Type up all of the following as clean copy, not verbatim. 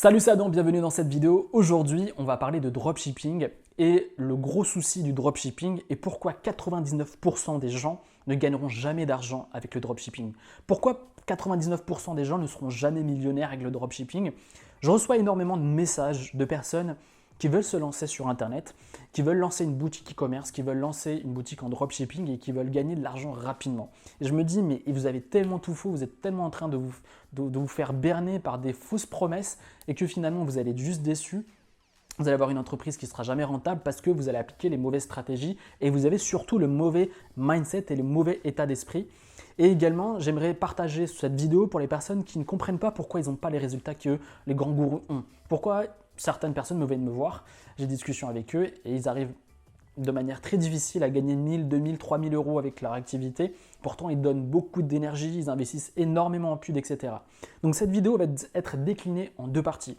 Salut, c'est Adam, bienvenue dans cette vidéo. Aujourd'hui, on va parler de dropshipping et le gros souci du dropshipping et pourquoi 99% des gens ne gagneront jamais d'argent avec le dropshipping. Pourquoi 99% des gens ne seront jamais millionnaires avec le dropshipping. Je reçois énormément de messages de personnes qui veulent se lancer sur Internet, qui veulent lancer une boutique e-commerce, qui veulent lancer une boutique en dropshipping et qui veulent gagner de l'argent rapidement. Et je me dis, mais vous avez tellement tout faux, vous êtes tellement en train de vous faire berner par des fausses promesses et que finalement vous allez être juste déçus. Vous allez avoir une entreprise qui ne sera jamais rentable parce que vous allez appliquer les mauvaises stratégies et vous avez surtout le mauvais mindset et le mauvais état d'esprit. Et également, j'aimerais partager cette vidéo pour les personnes qui ne comprennent pas pourquoi ils n'ont pas les résultats que les grands gourous ont. Pourquoi certaines personnes me viennent me voir, j'ai des discussions avec eux et ils arrivent de manière très difficile à gagner 1000, 2000, 3000 euros avec leur activité. Pourtant, ils donnent beaucoup d'énergie, ils investissent énormément en pub, etc. Donc cette vidéo va être déclinée en deux parties.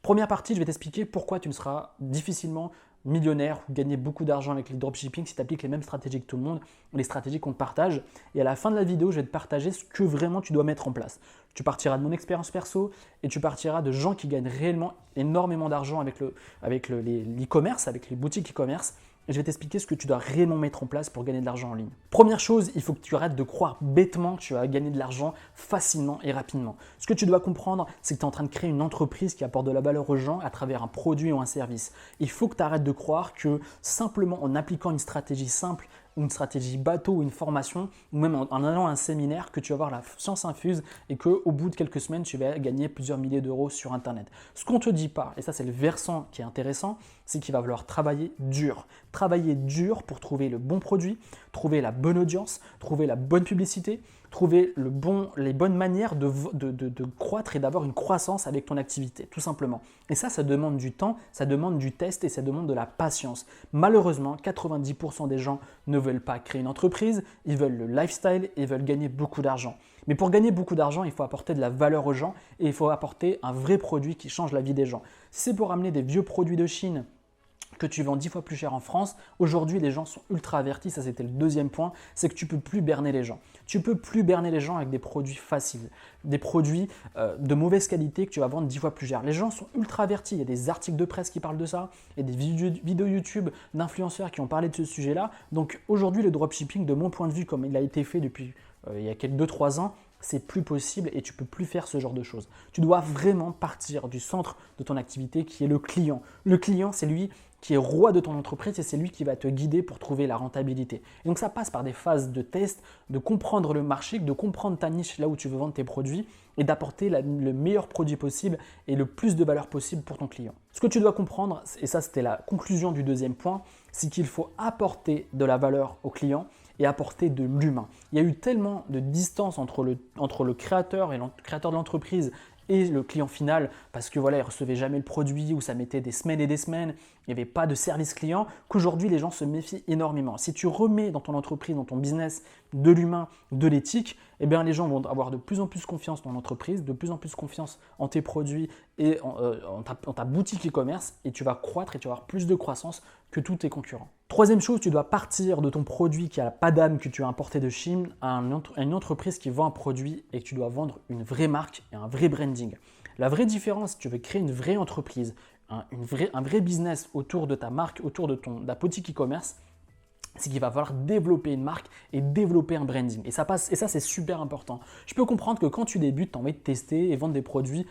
Première partie, je vais t'expliquer pourquoi tu ne seras difficilement millionnaire ou gagner beaucoup d'argent avec le dropshipping si tu appliques les mêmes stratégies que tout le monde, les stratégies qu'on te partage. Et à la fin de la vidéo, je vais te partager ce que vraiment tu dois mettre en place. Tu partiras de mon expérience perso et tu partiras de gens qui gagnent réellement énormément d'argent avec l'e-commerce, avec les boutiques e-commerce. Et je vais t'expliquer ce que tu dois réellement mettre en place pour gagner de l'argent en ligne. Première chose, il faut que tu arrêtes de croire bêtement que tu vas gagner de l'argent facilement et rapidement. Ce que tu dois comprendre, c'est que tu es en train de créer une entreprise qui apporte de la valeur aux gens à travers un produit ou un service. Il faut que tu arrêtes de croire que simplement en appliquant une stratégie simple, une stratégie bateau ou une formation, ou même en allant à un séminaire, que tu vas avoir la science infuse et qu'au bout de quelques semaines, tu vas gagner plusieurs milliers d'euros sur Internet. Ce qu'on ne te dit pas, et ça c'est le versant qui est intéressant, c'est qu'il va falloir travailler dur. Travailler dur pour trouver le bon produit, trouver la bonne audience, trouver la bonne publicité, trouver les bonnes manières de croître et d'avoir une croissance avec ton activité, tout simplement. Et ça demande du temps, ça demande du test et ça demande de la patience. Malheureusement, 90% des gens ne veulent pas créer une entreprise, ils veulent le lifestyle et ils veulent gagner beaucoup d'argent. Mais pour gagner beaucoup d'argent, il faut apporter de la valeur aux gens et il faut apporter un vrai produit qui change la vie des gens. Si c'est pour amener des vieux produits de Chine que tu vends 10 fois plus cher en France, aujourd'hui les gens sont ultra avertis, ça c'était le deuxième point, c'est que tu ne peux plus berner les gens. Tu ne peux plus berner les gens avec des produits faciles, des produits de mauvaise qualité que tu vas vendre 10 fois plus cher. Les gens sont ultra avertis, il y a des articles de presse qui parlent de ça, il y a des vidéos YouTube d'influenceurs qui ont parlé de ce sujet-là. Donc aujourd'hui le dropshipping, de mon point de vue, comme il a été fait depuis il y a quelques 2-3 ans, c'est plus possible et tu ne peux plus faire ce genre de choses. Tu dois vraiment partir du centre de ton activité qui est le client. Le client, c'est lui qui est roi de ton entreprise et c'est lui qui va te guider pour trouver la rentabilité. Et donc ça passe par des phases de test, de comprendre le marché, de comprendre ta niche là où tu veux vendre tes produits et d'apporter le meilleur produit possible et le plus de valeur possible pour ton client. Ce que tu dois comprendre, et ça c'était la conclusion du deuxième point, c'est qu'il faut apporter de la valeur au client et apporter de l'humain. Il y a eu tellement de distance entre le créateur et le créateur de l'entreprise et le client final parce que voilà, il ne recevait jamais le produit ou ça mettait des semaines et des semaines, il n'y avait pas de service client, qu'aujourd'hui les gens se méfient énormément. Si tu remets dans ton entreprise, dans ton business de l'humain, de l'éthique, eh bien les gens vont avoir de plus en plus confiance dans l'entreprise, de plus en plus confiance en tes produits et en ta boutique e-commerce et tu vas croître et tu vas avoir plus de croissance que tous tes concurrents. Troisième chose, tu dois partir de ton produit qui n'a pas d'âme que tu as importé de Chine à une entreprise qui vend un produit et que tu dois vendre une vraie marque et un vrai branding. La vraie différence, si tu veux créer une vraie entreprise, un vrai business autour de ta marque, autour de ta boutique e-commerce, c'est qu'il va falloir développer une marque et développer un branding. Et ça, c'est super important. Je peux comprendre que quand tu débutes, tu as envie de tester et vendre des produits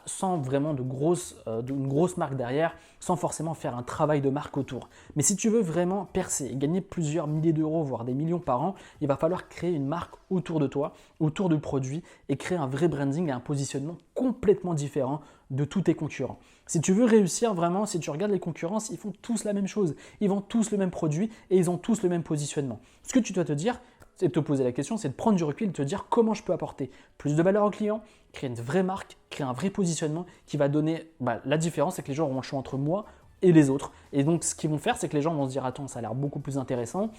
sans vraiment d'une grosse marque derrière, sans forcément faire un travail de marque autour. Mais si tu veux vraiment percer et gagner plusieurs milliers d'euros, voire des millions par an, il va falloir créer une marque autour de toi, autour du produit et créer un vrai branding et un positionnement complètement différent de tous tes concurrents. Si tu veux réussir vraiment, si tu regardes les concurrents, ils font tous la même chose. Ils vendent tous le même produit et ils ont tous le même positionnement. Ce que tu dois te dire, c'est de te poser la question, c'est de prendre du recul et de te dire comment je peux apporter plus de valeur au client, créer une vraie marque, créer un vrai positionnement qui va donner la différence, c'est que les gens auront le choix entre moi et les autres. Et donc ce qu'ils vont faire, c'est que les gens vont se dire attends, ça a l'air beaucoup plus intéressant.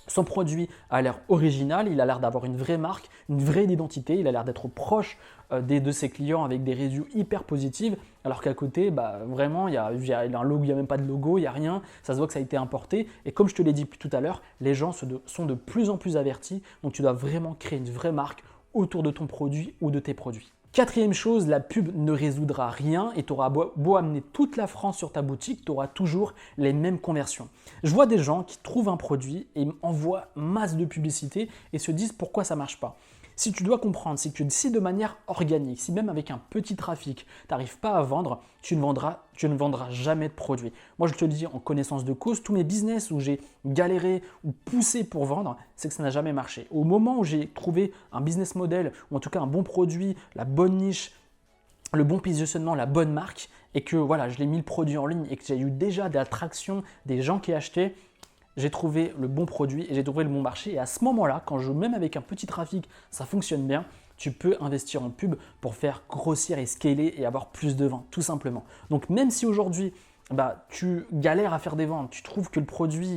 Son produit a l'air original, il a l'air d'avoir une vraie marque, une vraie identité, il a l'air d'être proche de ses clients avec des reviews hyper positives, alors qu'à côté, vraiment, il y a un logo, il n'y a même pas de logo, il n'y a rien, ça se voit que ça a été importé. Et comme je te l'ai dit tout à l'heure, les gens sont de plus en plus avertis, donc tu dois vraiment créer une vraie marque autour de ton produit ou de tes produits. Quatrième chose, la pub ne résoudra rien et tu auras beau amener toute la France sur ta boutique, tu auras toujours les mêmes conversions. Je vois des gens qui trouvent un produit et envoient masse de publicité et se disent pourquoi ça ne marche pas. Si tu dois comprendre, c'est que si de manière organique, si même avec un petit trafic, tu n'arrives pas à vendre, tu ne vendras jamais de produit. Moi, je te le dis en connaissance de cause, tous mes business où j'ai galéré ou poussé pour vendre, c'est que ça n'a jamais marché. Au moment où j'ai trouvé un business model, ou en tout cas un bon produit, la bonne niche, le bon positionnement, la bonne marque, et que voilà, je l'ai mis le produit en ligne et que j'ai eu déjà de l'attraction, des gens qui achetaient, j'ai trouvé le bon produit et j'ai trouvé le bon marché. Et à ce moment-là, même avec un petit trafic, ça fonctionne bien, tu peux investir en pub pour faire grossir et scaler et avoir plus de ventes, tout simplement. Donc même si aujourd'hui, tu galères à faire des ventes, tu trouves que le produit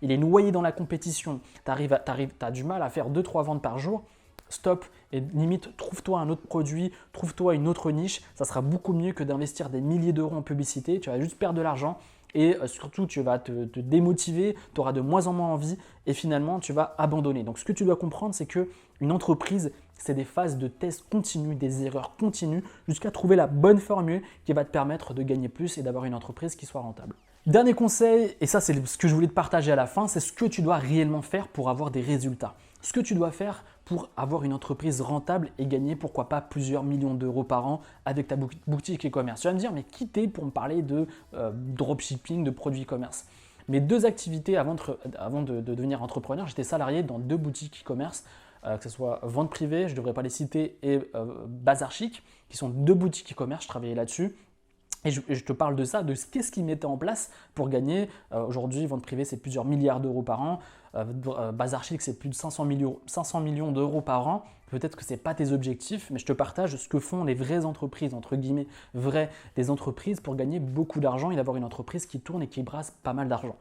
il est noyé dans la compétition, tu as du mal à faire 2-3 ventes par jour, stop et limite trouve-toi un autre produit, trouve-toi une autre niche, ça sera beaucoup mieux que d'investir des milliers d'euros en publicité, tu vas juste perdre de l'argent. Et surtout, tu vas te démotiver, tu auras de moins en moins envie et finalement, tu vas abandonner. Donc, ce que tu dois comprendre, c'est qu'une entreprise, c'est des phases de tests continus, des erreurs continues, jusqu'à trouver la bonne formule qui va te permettre de gagner plus et d'avoir une entreprise qui soit rentable. Dernier conseil, et ça c'est ce que je voulais te partager à la fin, c'est ce que tu dois réellement faire pour avoir des résultats. Ce que tu dois faire pour avoir une entreprise rentable et gagner pourquoi pas plusieurs millions d'euros par an avec ta boutique e-commerce. Tu vas me dire, mais qui t'es pour me parler de dropshipping, de produits e-commerce? Mes deux activités avant de devenir entrepreneur, j'étais salarié dans 2 boutiques e-commerce, que ce soit Vente Privée, je ne devrais pas les citer, et Bazar Chic, qui sont 2 boutiques e-commerce, je travaillais là-dessus. Et je te parle de ça, de qu'est-ce qu'ils mettaient en place pour gagner. Aujourd'hui, Vente Privée, c'est plusieurs milliards d'euros par an. Bazar Chic, c'est plus de 500 millions d'euros par an. Peut-être que ce n'est pas tes objectifs, mais je te partage ce que font les vraies entreprises, entre guillemets, des entreprises pour gagner beaucoup d'argent et d'avoir une entreprise qui tourne et qui brasse pas mal d'argent.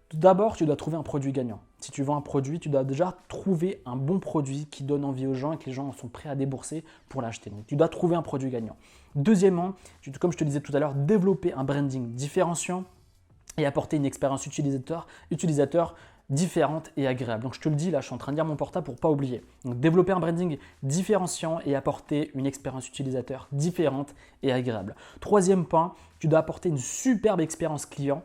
Tout d'abord, tu dois trouver un produit gagnant. Si tu vends un produit, tu dois déjà trouver un bon produit qui donne envie aux gens et que les gens sont prêts à débourser pour l'acheter. Donc, tu dois trouver un produit gagnant. Deuxièmement, comme je te disais tout à l'heure, développer un branding différenciant et apporter une expérience utilisateur différente et agréable. Donc, je te le dis, là, je suis en train de lire mon portable pour ne pas oublier. Donc, développer un branding différenciant et apporter une expérience utilisateur différente et agréable. Troisième point, tu dois apporter une superbe expérience client.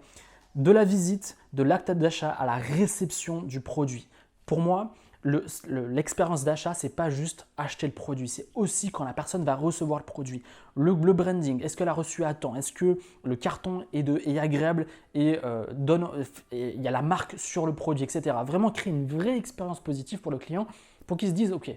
De la visite, de l'acte d'achat à la réception du produit. Pour moi, l'expérience d'achat, ce n'est pas juste acheter le produit, c'est aussi quand la personne va recevoir le produit. Le branding, est-ce qu'elle a reçu à temps? Est-ce que le carton est agréable et il y a la marque sur le produit, etc. Vraiment créer une vraie expérience positive pour le client pour qu'il se dise « Ok,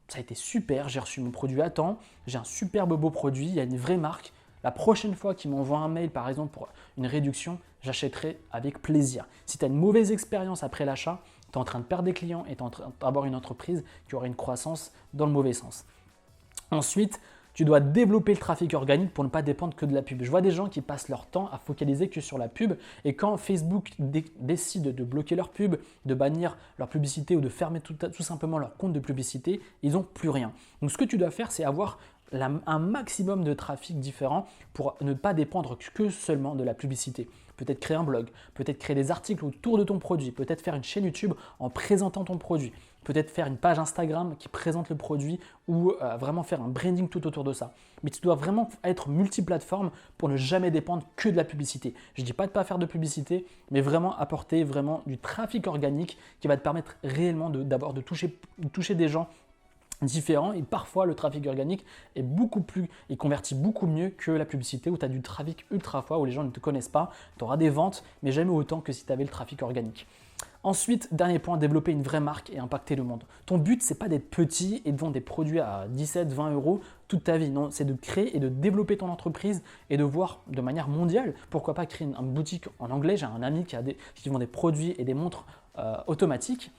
ça a été super, j'ai reçu mon produit à temps, j'ai un superbe beau produit, il y a une vraie marque. La prochaine fois qu'il m'envoie un mail, par exemple, pour une réduction, j'achèterai avec plaisir. » Si tu as une mauvaise expérience après l'achat, tu es en train de perdre des clients et tu es en train d'avoir une entreprise qui aura une croissance dans le mauvais sens. Ensuite, tu dois développer le trafic organique pour ne pas dépendre que de la pub. Je vois des gens qui passent leur temps à focaliser que sur la pub et quand Facebook décide de bloquer leur pub, de bannir leur publicité ou de fermer tout simplement leur compte de publicité, ils n'ont plus rien. Donc ce que tu dois faire, c'est avoir un maximum de trafic différent pour ne pas dépendre que seulement de la publicité. Peut-être créer un blog, peut-être créer des articles autour de ton produit, peut-être faire une chaîne YouTube en présentant ton produit, peut-être faire une page Instagram qui présente le produit ou vraiment faire un branding tout autour de ça. Mais tu dois vraiment être multiplateforme pour ne jamais dépendre que de la publicité. Je ne dis pas de ne pas faire de publicité, mais vraiment apporter vraiment du trafic organique qui va te permettre réellement d'abord de toucher des gens différents et parfois le trafic organique est il convertit beaucoup mieux que la publicité où tu as du trafic ultra fort où les gens ne te connaissent pas, tu auras des ventes mais jamais autant que si tu avais le trafic organique. Ensuite, dernier point, développer une vraie marque et impacter le monde. Ton but, c'est pas d'être petit et de vendre des produits à 17-20 euros toute ta vie. Non, c'est de créer et de développer ton entreprise et de voir de manière mondiale. Pourquoi pas créer une boutique en anglais? J'ai un ami qui vend des produits et des montres automatiques.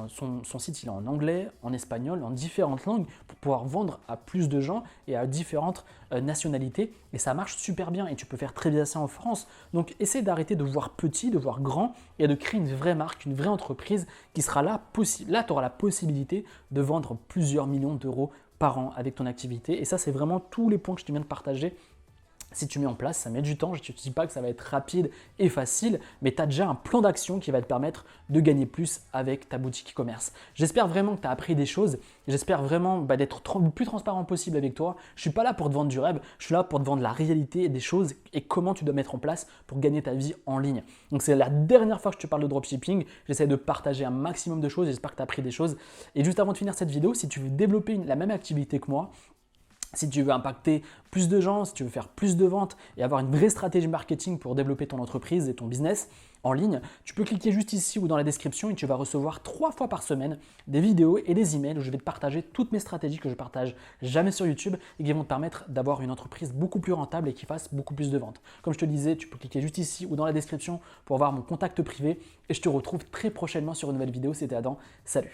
Son site il est en anglais, en espagnol, en différentes langues pour pouvoir vendre à plus de gens et à différentes nationalités. Et ça marche super bien et tu peux faire très bien ça en France. Donc essaie d'arrêter de voir petit, de voir grand et de créer une vraie marque, une vraie entreprise qui sera là. Là, tu auras la possibilité de vendre plusieurs millions d'euros par an avec ton activité. Et ça, c'est vraiment tous les points que je te viens de partager Si tu mets en place, ça met du temps, je ne te dis pas que ça va être rapide et facile, mais tu as déjà un plan d'action qui va te permettre de gagner plus avec ta boutique e-commerce. J'espère vraiment que tu as appris des choses, j'espère vraiment d'être le plus transparent possible avec toi. Je ne suis pas là pour te vendre du rêve, je suis là pour te vendre la réalité et des choses et comment tu dois mettre en place pour gagner ta vie en ligne. Donc c'est la dernière fois que je te parle de dropshipping, j'essaie de partager un maximum de choses, j'espère que tu as appris des choses. Et juste avant de finir cette vidéo, si tu veux développer la même activité que moi, si tu veux impacter plus de gens, si tu veux faire plus de ventes et avoir une vraie stratégie marketing pour développer ton entreprise et ton business en ligne, tu peux cliquer juste ici ou dans la description et tu vas recevoir 3 fois par semaine des vidéos et des emails où je vais te partager toutes mes stratégies que je partage jamais sur YouTube et qui vont te permettre d'avoir une entreprise beaucoup plus rentable et qui fasse beaucoup plus de ventes. Comme je te disais, tu peux cliquer juste ici ou dans la description pour voir mon contact privé et je te retrouve très prochainement sur une nouvelle vidéo. C'était Adam, salut!